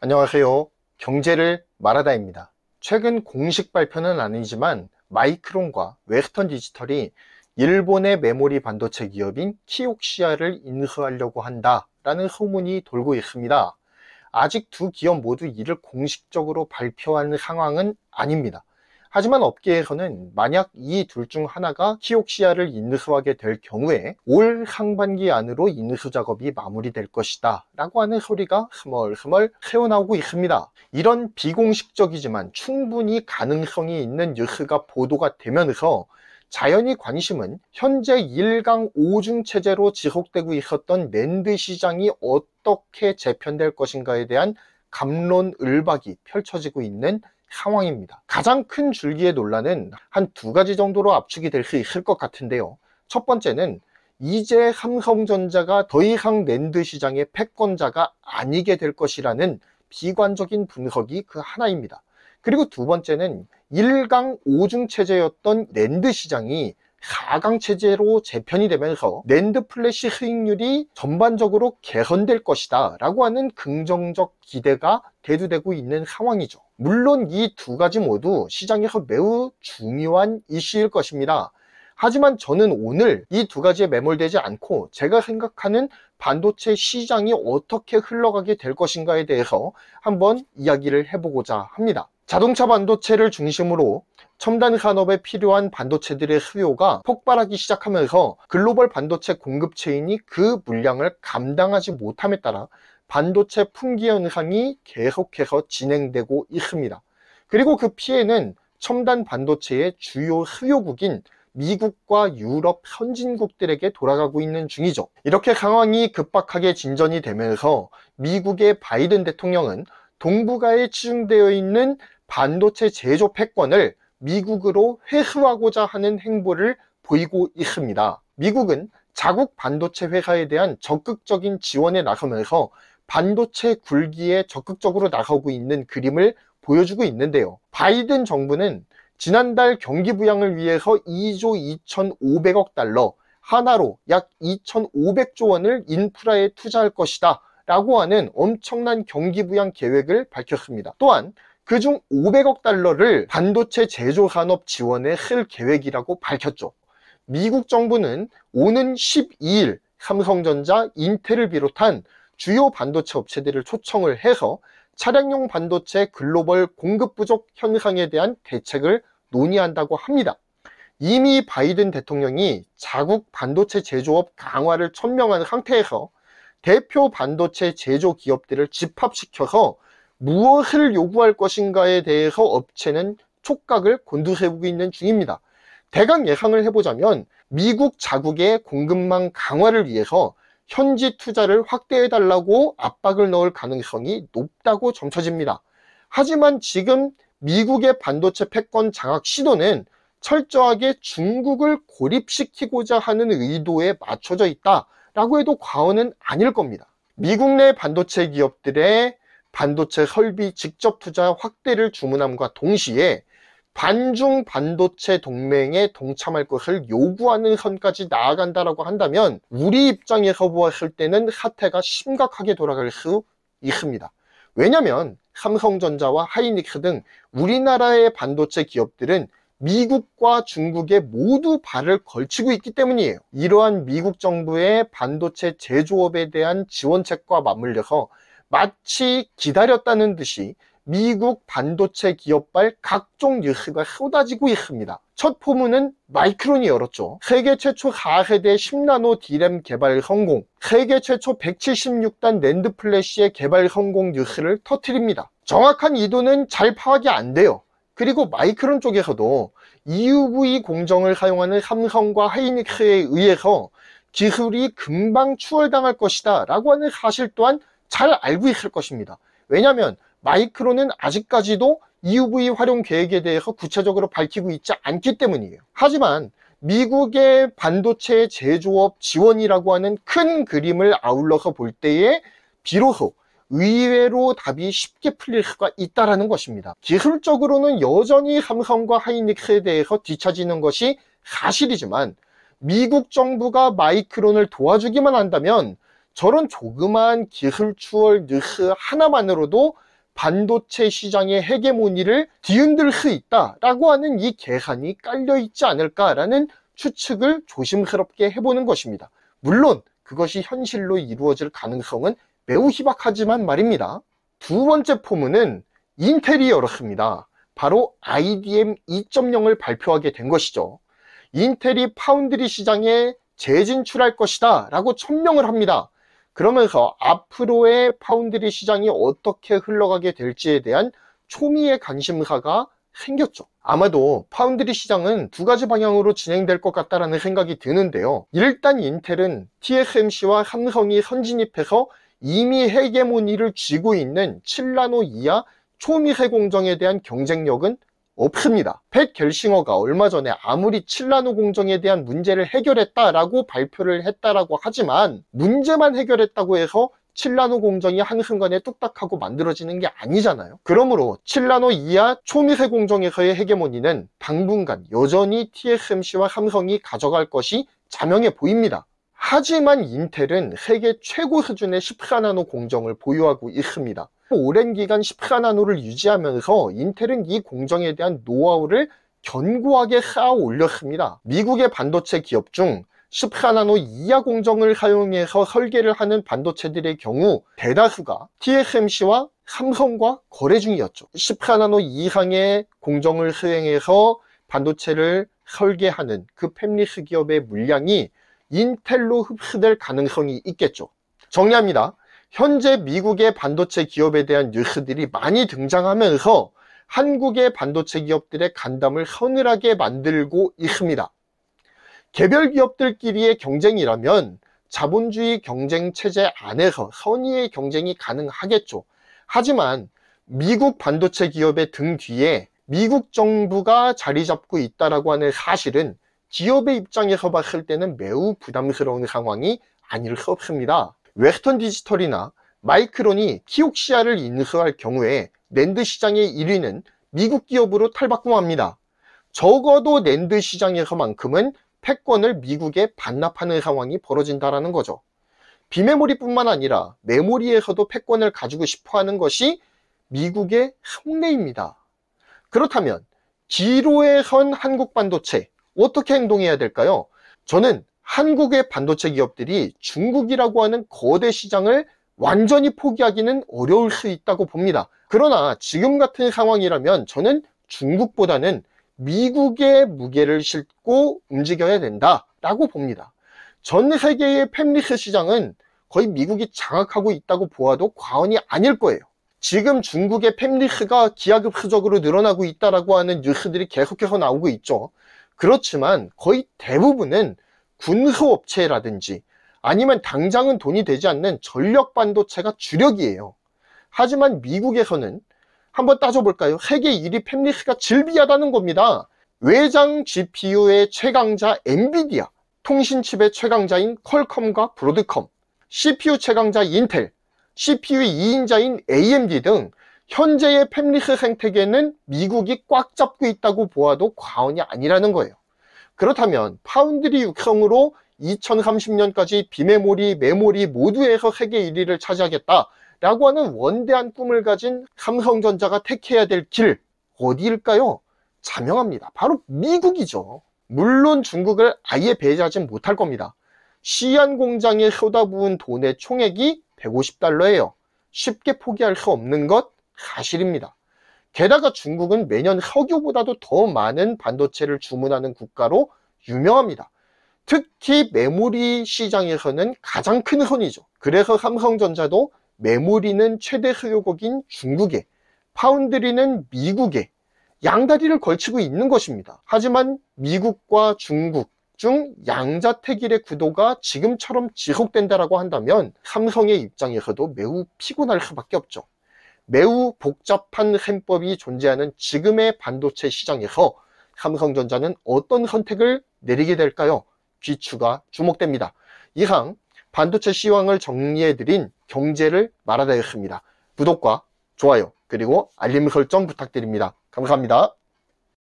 안녕하세요. 경제를 말하다입니다. 최근 공식 발표는 아니지만 마이크론과 웨스턴 디지털이 일본의 메모리 반도체 기업인 키옥시아를 인수하려고 한다라는 소문이 돌고 있습니다. 아직 두 기업 모두 이를 공식적으로 발표하는 상황은 아닙니다. 하지만 업계에서는 만약 이 둘 중 하나가 키옥시아를 인수하게 될 경우에 올 상반기 안으로 인수 작업이 마무리될 것이다 라고 하는 소리가 스멀스멀 새어나오고 있습니다. 이런 비공식적이지만 충분히 가능성이 있는 뉴스가 보도가 되면서 자연히 관심은 현재 1강 5중 체제로 지속되고 있었던 낸드 시장이 어떻게 재편될 것인가에 대한 갑론을박이 펼쳐지고 있는 상황입니다. 가장 큰 줄기의 논란은 한 두 가지 정도로 압축이 될 수 있을 것 같은데요. 첫 번째는 이제 삼성전자가 더 이상 낸드 시장의 패권자가 아니게 될 것이라는 비관적인 분석이 그 하나입니다. 그리고 두 번째는 1강 5중 체제였던 낸드 시장이 4강 체제로 재편이 되면서 낸드 플래시 수익률이 전반적으로 개선될 것이다 라고 하는 긍정적 기대가 대두되고 있는 상황이죠. 물론 이 두 가지 모두 시장에서 매우 중요한 이슈일 것입니다. 하지만 저는 오늘 이 두 가지에 매몰되지 않고 제가 생각하는 반도체 시장이 어떻게 흘러가게 될 것인가에 대해서 한번 이야기를 해보고자 합니다. 자동차 반도체를 중심으로 첨단 산업에 필요한 반도체들의 수요가 폭발하기 시작하면서 글로벌 반도체 공급 체인이 그 물량을 감당하지 못함에 따라 반도체 품귀 현상이 계속해서 진행되고 있습니다. 그리고 그 피해는 첨단 반도체의 주요 수요국인 미국과 유럽 선진국들에게 돌아가고 있는 중이죠. 이렇게 상황이 급박하게 진전이 되면서 미국의 바이든 대통령은 동북아에 치중되어 있는 반도체 제조 패권을 미국으로 회수하고자 하는 행보를 보이고 있습니다. 미국은 자국 반도체 회사에 대한 적극적인 지원에 나서면서 반도체 굴기에 적극적으로 나서고 있는 그림을 보여주고 있는데요. 바이든 정부는 지난달 경기 부양을 위해서 2조 2,500억 달러, 하나로 약 2,500조 원을 인프라에 투자할 것이다 라고 하는 엄청난 경기 부양 계획을 밝혔습니다. 또한 그중 500억 달러를 반도체 제조 산업 지원에 쓸 계획이라고 밝혔죠. 미국 정부는 오는 12일 삼성전자, 인텔을 비롯한 주요 반도체 업체들을 초청을 해서 차량용 반도체 글로벌 공급 부족 현상에 대한 대책을 논의한다고 합니다. 이미 바이든 대통령이 자국 반도체 제조업 강화를 천명한 상태에서 대표 반도체 제조 기업들을 집합시켜서 무엇을 요구할 것인가에 대해서 업체는 촉각을 곤두세우고 있는 중입니다. 대강 예상을 해보자면 미국 자국의 공급망 강화를 위해서 현지 투자를 확대해달라고 압박을 넣을 가능성이 높다고 점쳐집니다. 하지만 지금 미국의 반도체 패권 장악 시도는 철저하게 중국을 고립시키고자 하는 의도에 맞춰져 있다라고 해도 과언은 아닐 겁니다. 미국 내 반도체 기업들의 반도체 설비 직접 투자 확대를 주문함과 동시에 반중 반도체 동맹에 동참할 것을 요구하는 선까지 나아간다라고 한다면 우리 입장에서 보았을 때는 사태가 심각하게 돌아갈 수 있습니다. 왜냐하면 삼성전자와 하이닉스 등 우리나라의 반도체 기업들은 미국과 중국에 모두 발을 걸치고 있기 때문이에요. 이러한 미국 정부의 반도체 제조업에 대한 지원책과 맞물려서 마치 기다렸다는 듯이 미국 반도체 기업발 각종 뉴스가 쏟아지고 있습니다. 첫 포문은 마이크론이 열었죠. 세계 최초 4세대 10나노 D램 개발 성공, 세계 최초 176단 낸드 플래시의 개발 성공 뉴스를 터뜨립니다. 정확한 의도는 잘 파악이 안 돼요. 그리고 마이크론 쪽에서도 EUV 공정을 사용하는 삼성과 하이닉스에 의해서 기술이 금방 추월당할 것이다 라고 하는 사실 또한 잘 알고 있을 것입니다. 왜냐하면 마이크론은 아직까지도 EUV 활용 계획에 대해서 구체적으로 밝히고 있지 않기 때문이에요. 하지만 미국의 반도체 제조업 지원이라고 하는 큰 그림을 아울러서 볼 때에 비로소 의외로 답이 쉽게 풀릴 수가 있다는 것입니다. 기술적으로는 여전히 삼성과 하이닉스에 대해서 뒤처지는 것이 사실이지만 미국 정부가 마이크론을 도와주기만 한다면 저런 조그만 기술 추월 뉴스 하나만으로도 반도체 시장의 헤게모니를 뒤흔들 수 있다라고 하는 이 계산이 깔려 있지 않을까라는 추측을 조심스럽게 해보는 것입니다. 물론 그것이 현실로 이루어질 가능성은 매우 희박하지만 말입니다. 두 번째 포문은 인텔이 열었습니다. 바로 IDM 2.0을 발표하게 된 것이죠. 인텔이 파운드리 시장에 재진출할 것이다 라고 천명을 합니다. 그러면서 앞으로의 파운드리 시장이 어떻게 흘러가게 될지에 대한 초미의 관심사가 생겼죠. 아마도 파운드리 시장은 두 가지 방향으로 진행될 것 같다라는 생각이 드는데요. 일단 인텔은 TSMC와 삼성이 선진입해서 이미 헤게모니를 쥐고 있는 7나노 이하 초미세 공정에 대한 경쟁력은 없습니다. 팻 겔싱어가 얼마 전에 아무리 7나노 공정에 대한 문제를 해결했다라고 발표를 했다라고 하지만 문제만 해결했다고 해서 7나노 공정이 한순간에 뚝딱하고 만들어지는 게 아니잖아요. 그러므로 7나노 이하 초미세 공정에서의 헤게모니는 당분간 여전히 TSMC와 삼성이 가져갈 것이 자명해 보입니다. 하지만 인텔은 세계 최고 수준의 14나노 공정을 보유하고 있습니다. 오랜 기간 14나노를 유지하면서 인텔은 이 공정에 대한 노하우를 견고하게 쌓아 올렸습니다. 미국의 반도체 기업 중 14나노 이하 공정을 사용해서 설계를 하는 반도체들의 경우 대다수가 TSMC와 삼성과 거래 중이었죠. 14나노 이상의 공정을 수행해서 반도체를 설계하는 그 팹리스 기업의 물량이 인텔로 흡수될 가능성이 있겠죠. 정리합니다. 현재 미국의 반도체 기업에 대한 뉴스들이 많이 등장하면서 한국의 반도체 기업들의 간담을 서늘하게 만들고 있습니다. 개별 기업들끼리의 경쟁이라면 자본주의 경쟁 체제 안에서 선의의 경쟁이 가능하겠죠. 하지만 미국 반도체 기업의 등 뒤에 미국 정부가 자리 잡고 있다라고 하는 사실은 기업의 입장에서 봤을 때는 매우 부담스러운 상황이 아닐 수 없습니다. 웨스턴 디지털이나 마이크론이 키옥시아를 인수할 경우에 낸드 시장의 1위는 미국 기업으로 탈바꿈합니다. 적어도 낸드 시장에서만큼은 패권을 미국에 반납하는 상황이 벌어진다는 거죠. 비메모리뿐만 아니라 메모리에서도 패권을 가지고 싶어하는 것이 미국의 속내입니다. 그렇다면 기로에 선 한국 반도체 어떻게 행동해야 될까요? 저는 한국의 반도체 기업들이 중국이라고 하는 거대 시장을 완전히 포기하기는 어려울 수 있다고 봅니다. 그러나 지금 같은 상황이라면 저는 중국보다는 미국의 무게를 싣고 움직여야 된다라고 봅니다. 전 세계의 팹리스 시장은 거의 미국이 장악하고 있다고 보아도 과언이 아닐 거예요. 지금 중국의 팹리스가 기하급수적으로 늘어나고 있다라고 하는 뉴스들이 계속해서 나오고 있죠. 그렇지만 거의 대부분은 군수업체라든지 아니면 당장은 돈이 되지 않는 전력 반도체가 주력이에요. 하지만 미국에서는 한번 따져볼까요? 세계 1위 팹리스가 질비하다는 겁니다. 외장 GPU의 최강자 엔비디아, 통신칩의 최강자인 퀄컴과 브로드컴, CPU 최강자 인텔, CPU의 2인자인 AMD 등 현재의 팹리스 생태계는 미국이 꽉 잡고 있다고 보아도 과언이 아니라는 거예요. 그렇다면 파운드리 육성으로 2030년까지 비메모리, 메모리 모두에서 세계 1위를 차지하겠다라고 하는 원대한 꿈을 가진 삼성전자가 택해야 될 길 어디일까요? 자명합니다. 바로 미국이죠. 물론 중국을 아예 배제하진 못할 겁니다. 시안 공장에 쏟아부은 돈의 총액이 150달러예요. 쉽게 포기할 수 없는 것 사실입니다. 게다가 중국은 매년 석유보다도 더 많은 반도체를 주문하는 국가로 유명합니다. 특히 메모리 시장에서는 가장 큰 손이죠. 그래서 삼성전자도 메모리는 최대 수요국인 중국에, 파운드리는 미국에 양다리를 걸치고 있는 것입니다. 하지만 미국과 중국 중 양자택일의 구도가 지금처럼 지속된다고 한다면 삼성의 입장에서도 매우 피곤할 수밖에 없죠. 매우 복잡한 셈법이 존재하는 지금의 반도체 시장에서 삼성전자는 어떤 선택을 내리게 될까요? 귀추가 주목됩니다. 이상 반도체 시황을 정리해드린 경제를 말하다였습니다. 구독과 좋아요 그리고 알림 설정 부탁드립니다. 감사합니다.